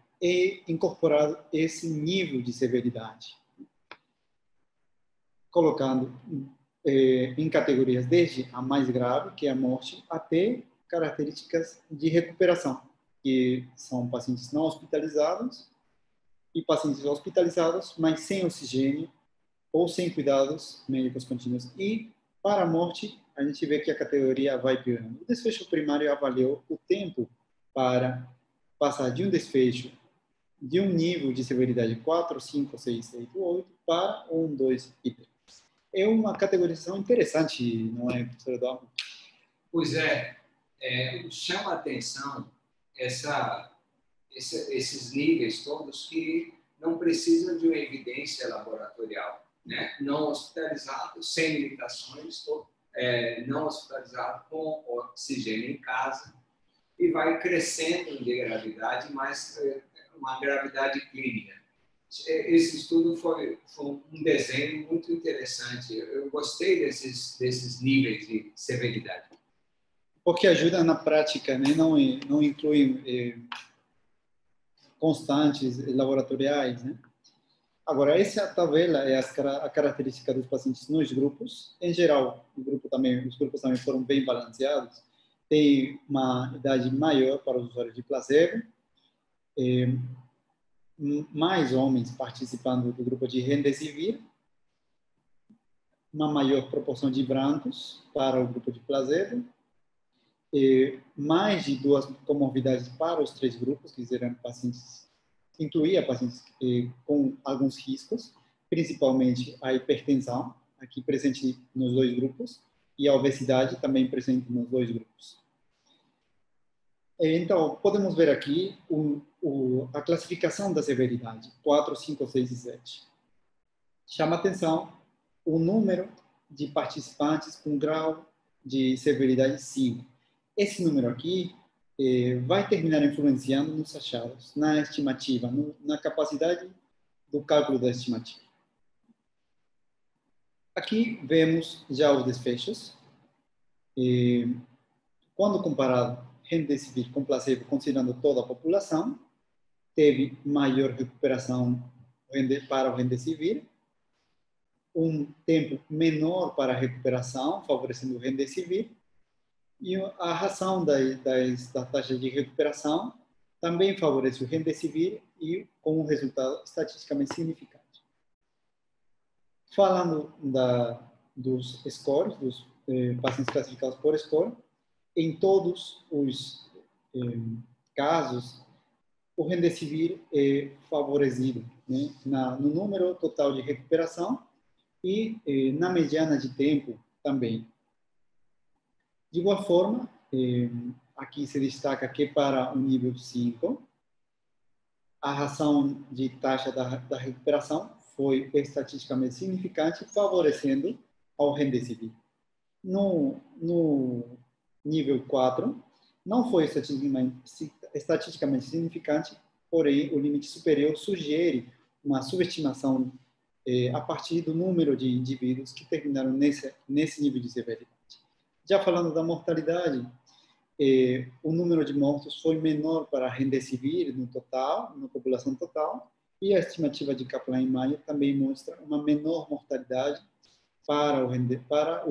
incorporado esse nível de severidade, colocando em categorias desde a mais grave, que é a morte, até características de recuperação, que são pacientes não hospitalizados e pacientes hospitalizados, mas sem oxigênio ou sem cuidados médicos contínuos. E para a morte, a gente vê que a categoria vai piorando. O desfecho primário avaliou o tempo para passar de um desfecho de um nível de severidade 4, 5, 6, 7, 8 para 1, 2 e 3. É uma categorização interessante, não é, professor Eduardo? Pois é, chama a atenção esses níveis todos que não precisam de uma evidência laboratorial, né? Não hospitalizado, sem limitações, não hospitalizado com oxigênio em casa, e vai crescendo de gravidade, mas uma gravidade clínica. Esse estudo foi um desenho muito interessante. Eu gostei desses níveis de severidade. Porque ajuda na prática, né? Não inclui constantes laboratoriais, né? Agora, essa tabela é a característica dos pacientes nos grupos. Em geral, os grupos também foram bem balanceados. Tem uma idade maior para os usuários de placebo, mais homens participando do grupo de Remdesivir, uma maior proporção de brancos para o grupo de placebo, mais de 2 comorbidades para os 3 grupos, que eram pacientes, incluía pacientes com alguns riscos, principalmente a hipertensão, aqui presente nos 2 grupos, e a obesidade também presente nos 2 grupos. Então, podemos ver aqui a classificação da severidade, 4, 5, 6 e 7. Chama atenção o número de participantes com grau de severidade 5. Esse número aqui vai terminar influenciando nos achados, na estimativa, na capacidade do cálculo da estimativa. Aqui vemos já os desfechos. Quando comparado Remdesivir com placebo, considerando toda a população, teve maior recuperação para o remdesivir, um tempo menor para a recuperação, favorecendo o remdesivir, e a razão da taxa de recuperação também favorece o remdesivir e com um resultado estatisticamente significante. Falando dos scores, dos pacientes classificados por score, em todos os casos, o remdesivir é favorecido, né, no número total de recuperação e na mediana de tempo também. De igual forma, aqui se destaca que para o nível 5, a razão de taxa da recuperação foi estatisticamente significante, favorecendo ao remdesivir. No nível 4, não foi estatisticamente significante, porém, o limite superior sugere uma subestimação a partir do número de indivíduos que terminaram nesse nível de severidade. Já falando da mortalidade, o número de mortos foi menor para remdesivir no total, na população total, e a estimativa de Kaplan-Meier também mostra uma menor mortalidade para o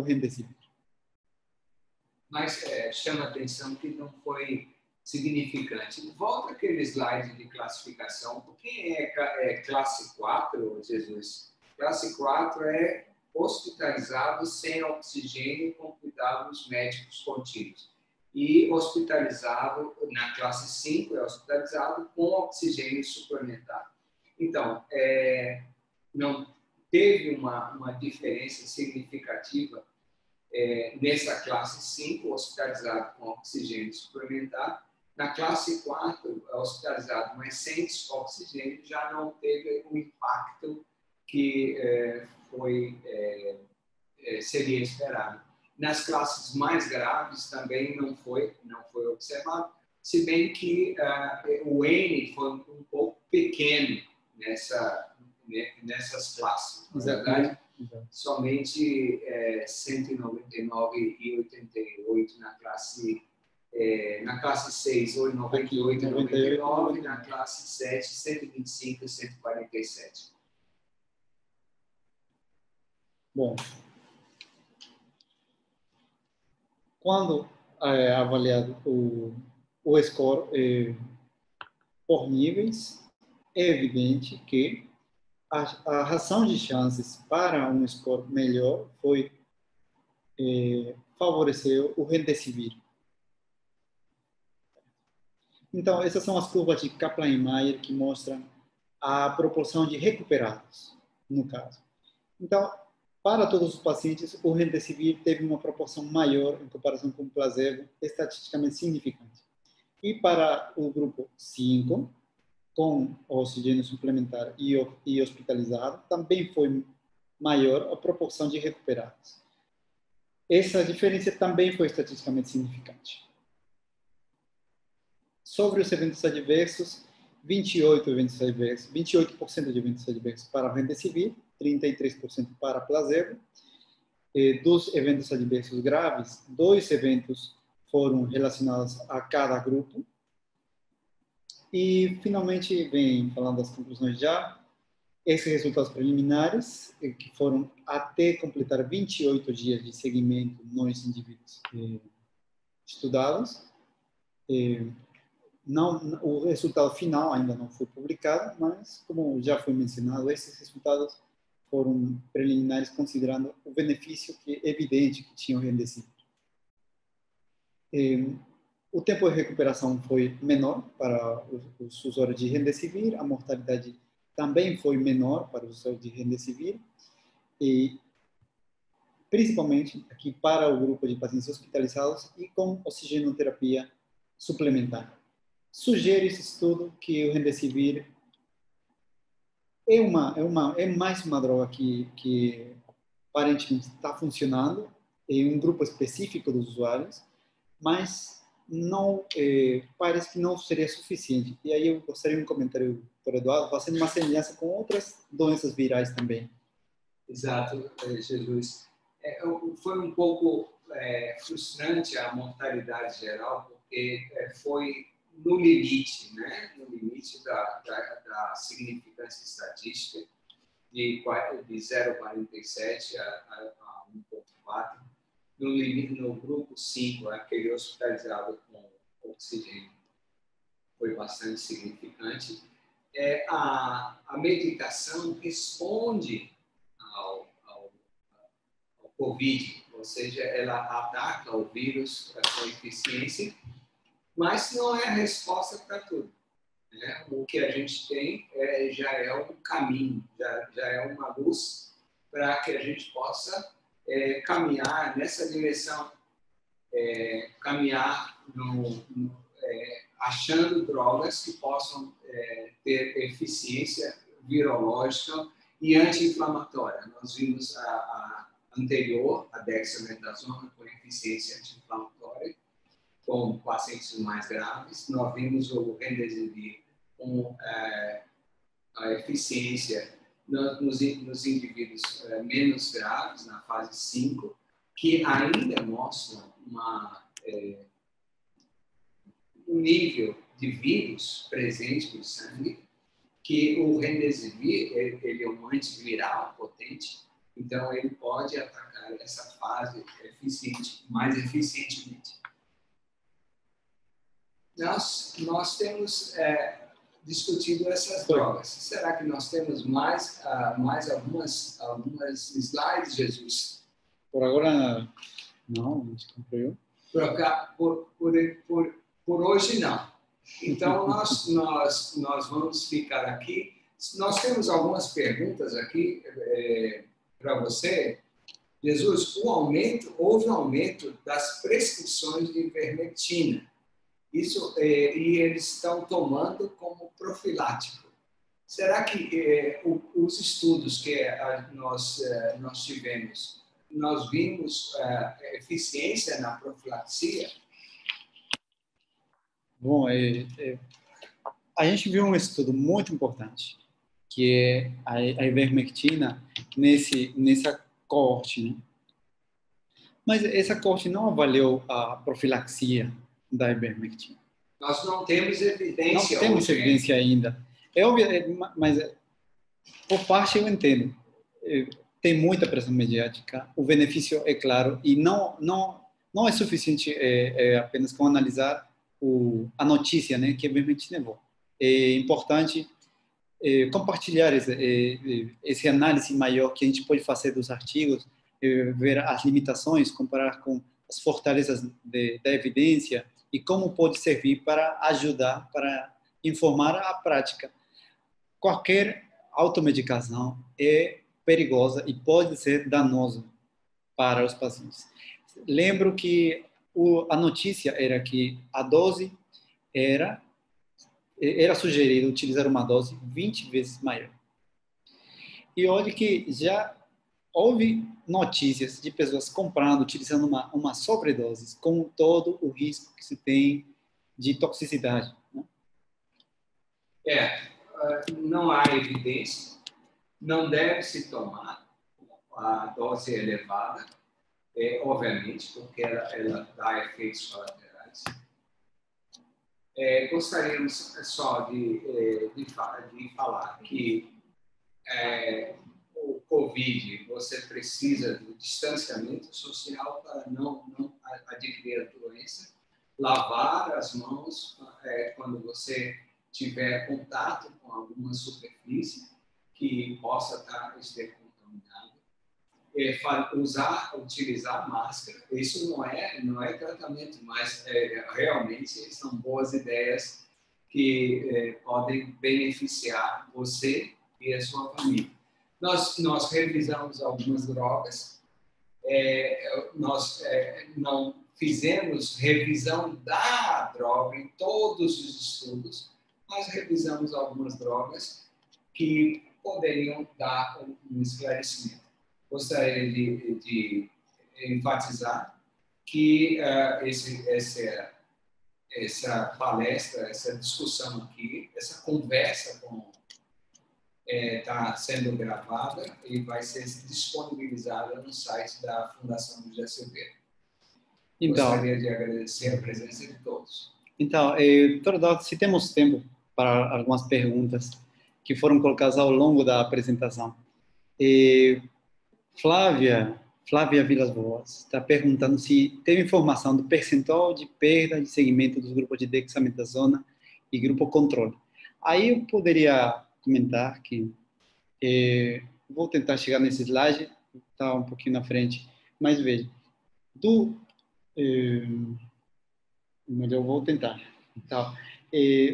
remdesivir. Mas chama a atenção que não foi significante. Volta aquele slide de classificação. O que é classe 4, Jesus? Classe 4 é hospitalizado sem oxigênio com cuidados médicos contínuos. E hospitalizado, na classe 5, é hospitalizado com oxigênio suplementar. Então, não teve uma diferença significativa nessa classe 5, hospitalizado com oxigênio suplementar. Na classe 4, hospitalizado, mas sem oxigênio, já não teve o impacto que seria esperado. Nas classes mais graves também não foi observado, se bem que o N foi um pouco pequeno nessas classes, na verdade. Somente 199,88 na classe 6, 98 e 99, na classe 7, 125 e 147. Bom, quando é avaliado o score por níveis, é evidente que a razão de chances para um score melhor foi favorecer o remdesivir. Então, essas são as curvas de Kaplan-Meier que mostram a proporção de recuperados, no caso. Então, para todos os pacientes, o remdesivir teve uma proporção maior em comparação com o placebo, estatisticamente significante. E para o grupo 5, com oxigênio suplementar e hospitalizado, também foi maior a proporção de recuperados. Essa diferença também foi estatisticamente significante. Sobre os eventos adversos, 28% de eventos adversos para remdesivir, 33% para placebo. Dos eventos adversos graves, 2 eventos foram relacionados a cada grupo. E, finalmente, vem falando das conclusões já, esses resultados preliminares, que foram até completar 28 dias de seguimento nos indivíduos estudados. O resultado final ainda não foi publicado, mas, como já foi mencionado, esses resultados foram preliminares considerando o benefício evidente que tinha o remdesivir. O tempo de recuperação foi menor para os usuários de remdesivir, a mortalidade também foi menor para os usuários de remdesivir, e principalmente aqui para o grupo de pacientes hospitalizados e com oxigenoterapia suplementar. Sugere esse estudo que o remdesivir é mais uma droga que aparentemente está funcionando em um grupo específico dos usuários, mas não parece que não seria suficiente. E aí eu gostaria de um comentário por Eduardo, fazendo uma semelhança com outras doenças virais também. Exato, Jesus. Foi um pouco frustrante a mortalidade geral, porque foi no limite, né? No limite da significância estatística de 0,47 a 1,4. No grupo 5, aquele hospitalizado com oxigênio, foi bastante significante. A medicação responde ao COVID, ou seja, ela ataca o vírus com eficiência, mas não é a resposta para tudo, né? O que a gente tem já é um caminho, já é uma luz para que a gente possa caminhar nessa direção, caminhar achando drogas que possam ter eficiência virológica e anti-inflamatória. Nós vimos a anterior, a dexametasona, com eficiência anti-inflamatória, com pacientes mais graves. Nós vimos o remdesivir com a eficiência nos indivíduos menos graves, na fase 5, que ainda mostram um nível de vírus presente no sangue, que o remdesivir ele é um antiviral potente, então ele pode atacar essa fase mais eficientemente. Nós temos discutido essas drogas. Será que nós temos mais algumas slides, Jesus? Por agora, não, a gente cumpriu. Por hoje, não. Então, nós vamos ficar aqui. Nós temos algumas perguntas aqui para você. Jesus, houve um aumento das prescrições de ivermectina. Isso, e eles estão tomando como profilático. Será que os estudos que nós tivemos, nós vimos eficiência na profilaxia? Bom, a gente viu um estudo muito importante, que é a ivermectina nessa coorte, né? Mas essa coorte não avaliou a profilaxia da ivermectina. Nós não temos evidência. Não temos evidência ainda. Mas por parte eu entendo. Tem muita pressão mediática. O benefício é claro e não é suficiente apenas com analisar a notícia, né, que a ivermectina é boa. É importante compartilhar esse análise maior que a gente pode fazer dos artigos, ver as limitações, comparar com as fortalezas da evidência e como pode servir para ajudar, para informar a prática. Qualquer automedicação é perigosa e pode ser danosa para os pacientes. Lembro que a notícia era que a dose era sugerido utilizar uma dose 20 vezes maior. E olha que já houve notícias de pessoas comprando, utilizando uma sobredose, com todo o risco que se tem de toxicidade, né? Não há evidência, não deve se tomar a dose elevada, obviamente, porque ela dá efeitos colaterais. Gostaríamos só de falar que o COVID, você precisa do distanciamento social para não adquirir a doença, lavar as mãos quando você tiver contato com alguma superfície que possa ser contaminada, utilizar máscara. Isso não é tratamento, mas realmente são boas ideias que podem beneficiar você e a sua família. Nós revisamos algumas drogas, nós não fizemos revisão da droga em todos os estudos, mas revisamos algumas drogas que poderiam dar um esclarecimento. Gostaria de enfatizar que essa palestra, essa discussão aqui, essa conversa está sendo gravada e vai ser disponibilizada no site da Fundação José Silveira. Então, gostaria de agradecer a presença de todos. Então, Teodoro, se temos tempo para algumas perguntas que foram colocadas ao longo da apresentação. Flávia Vilas Boas está perguntando se teve informação do percentual de perda de segmento dos grupos de dexametasona e grupo controle. Aí eu poderia comentar que vou tentar chegar nesse slide, está um pouquinho na frente, mas veja, melhor vou tentar. Então,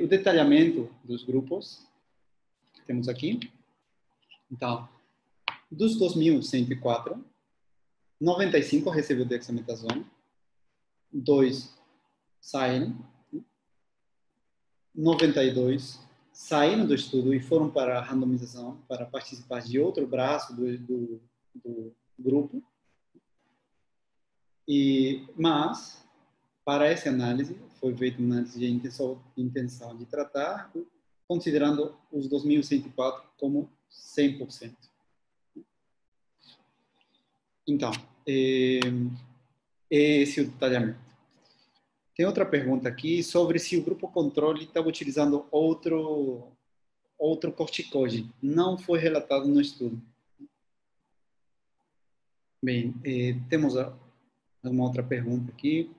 o detalhamento dos grupos que temos aqui. Então, dos 2.104, 95 recebeu dexametasona, 2 saíram, 92 saíram do estudo e foram para a randomização para participar de outro braço do grupo. Mas, para essa análise, foi feita uma análise de intenção de tratar, considerando os 2.104 como 100%. Então, esse é o detalhamento. Tem outra pergunta aqui sobre se o grupo controle estava utilizando outro corticoide. Não foi relatado no estudo. Bem, temos uma outra pergunta aqui.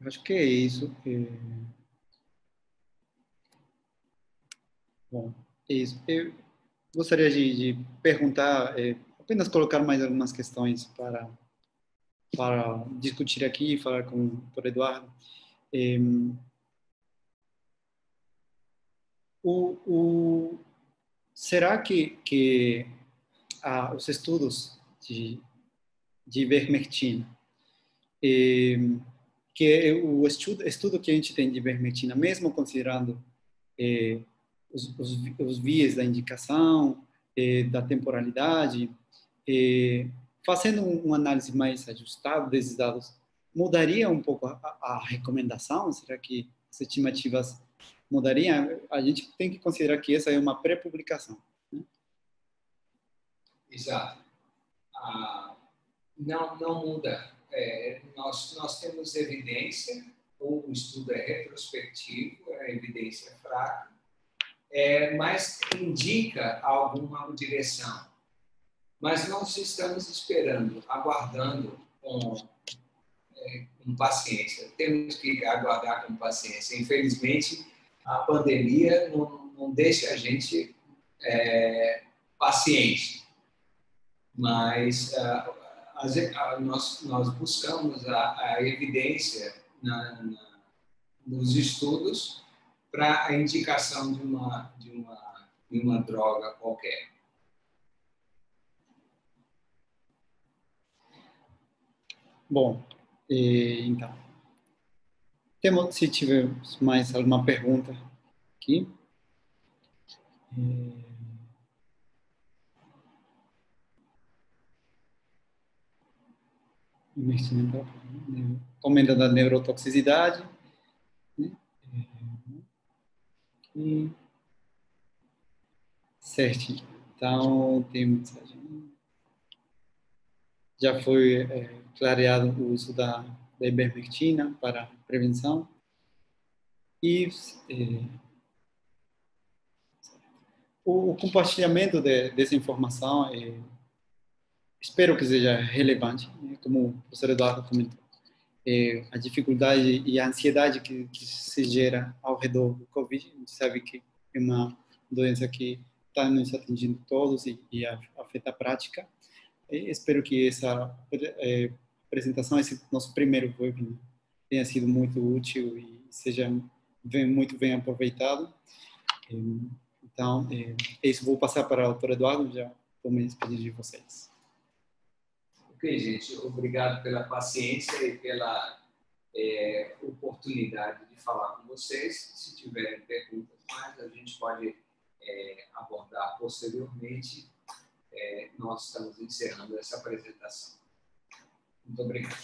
Acho que é isso. Bom, é isso. Eu gostaria de perguntar, apenas colocar mais algumas questões para discutir aqui, falar com o Dr. Eduardo. Será que os estudos de ivermectina, que o estudo que a gente tem de ivermectina, mesmo considerando os vias da indicação, da temporalidade, fazendo uma análise mais ajustada desses dados, mudaria um pouco a recomendação? Será que as estimativas mudariam? A gente tem que considerar que essa é uma pré-publicação, né? Exato. Não muda. Nós temos evidência, o estudo é retrospectivo, a evidência é fraca, mas indica alguma direção. Mas nós estamos esperando, aguardando com paciência. Temos que aguardar com paciência. Infelizmente, a pandemia não deixa a gente paciente. Mas nós buscamos a evidência nos estudos para a indicação de uma droga qualquer. Bom, então, se tivermos mais alguma pergunta aqui. Comenta da neurotoxicidade, né? Certo. Então, tem mensagem. Já foi clareado o uso da ivermectina para prevenção. E o compartilhamento dessa informação, espero que seja relevante, né? Como o professor Eduardo comentou. A dificuldade e a ansiedade que se gera ao redor do Covid. A gente sabe que é uma doença que está nos atingindo todos e afeta a prática. Espero que essa apresentação, esse nosso primeiro webinar, tenha sido muito útil e seja muito bem aproveitado. Então, é isso. Vou passar para o Dr. Eduardo, já vou me despedir de vocês. Ok, gente. Obrigado pela paciência e pela oportunidade de falar com vocês. Se tiverem perguntas mais, a gente pode abordar posteriormente. Nós estamos encerrando essa apresentação. Muito obrigado.